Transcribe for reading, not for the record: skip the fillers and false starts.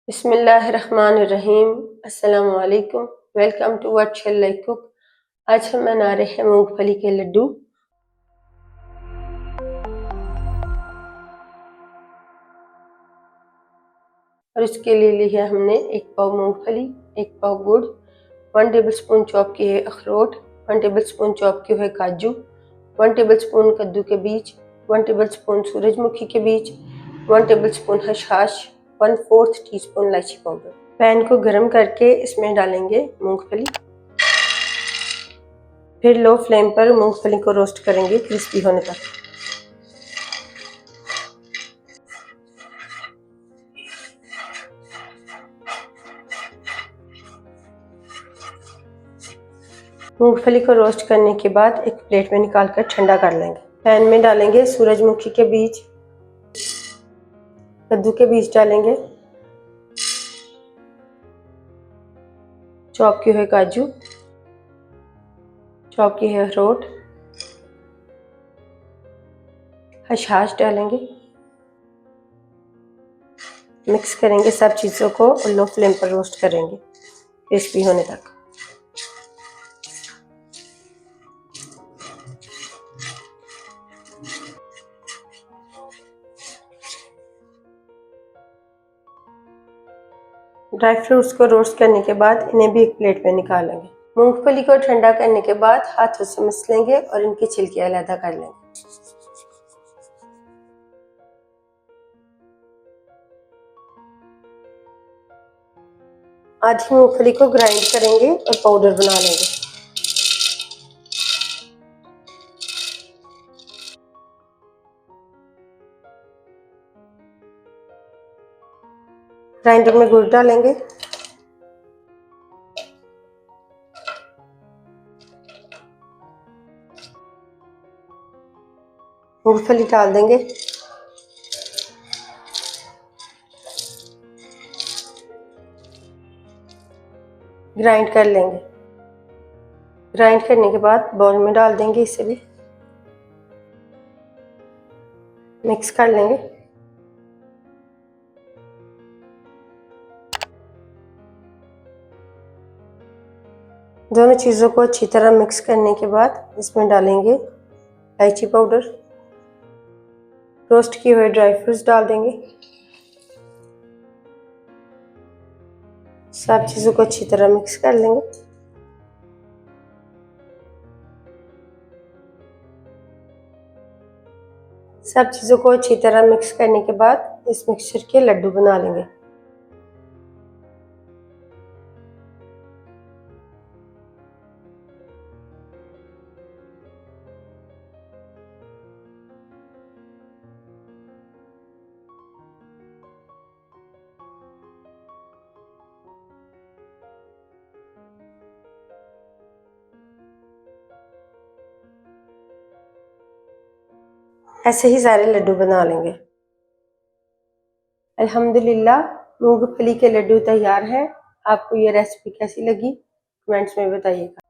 बिस्मिल्लाहिर्रहमानिर्रहीम। अस्सलाम वालेकुम। Welcome to what shall I cook. आज हम बना रहे हैं मूंगफली के लड्डू। और इसके लिए ली है हमने 1 पाव मूंगफली, 1 पाव गुड़, 1 टेबलस्पून चॉप किए हुए अखरोट, 1 टेबलस्पून चॉप किए हुए काजू, 1 टेबलस्पून कद्दू के बीज, 1 टेबलस्पून सूरजमुखी के बीज, 1 टेबलस्पून हशाश, 1/4 टीस्पून इलायची पाउडर। पैन को गर्म करके इसमें डालेंगे मूंगफली। फिर लो फ्लेम पर मूंगफली को रोस्ट करेंगे क्रिस्पी होने तक। मूंगफली को रोस्ट करने के बाद एक प्लेट में निकालकर ठंडा कर लेंगे। पैन में डालेंगे सूरजमुखी के बीज, कद्दू के बीज डालेंगे, चॉप किए हुए काजू, चॉप किए हुए अखरोट, हशाश डालेंगे। मिक्स करेंगे सब चीज़ों को और लो फ्लेम पर रोस्ट करेंगे क्रिस्पी होने तक। ड्राई फ्रूट्स को रोस्ट करने के बाद इन्हें भी एक प्लेट में निकालेंगे। मूंगफली को ठंडा करने के बाद हाथों से मिस लेंगे और इनकी छिलके अलग कर लेंगे। आधी मूंगफली को ग्राइंड करेंगे और पाउडर बना लेंगे। ग्राइंडर में गुड़ डालेंगे, मूंगफली डाल देंगे, ग्राइंड कर लेंगे। ग्राइंड करने के बाद बाउल में डाल देंगे, इसे भी मिक्स कर लेंगे। दोनों चीज़ों को अच्छी तरह मिक्स करने के बाद इसमें डालेंगे इलायची पाउडर, रोस्ट किए हुए ड्राई फ्रूट्स डाल देंगे। सब चीज़ों को अच्छी तरह मिक्स कर लेंगे। सब चीज़ों को अच्छी तरह मिक्स करने के बाद इस मिक्सचर के लड्डू बना लेंगे। ऐसे ही सारे लड्डू बना लेंगे। अल्हम्दुलिल्लाह मूंगफली के लड्डू तैयार हैं। आपको ये रेसिपी कैसी लगी कमेंट्स में बताइएगा।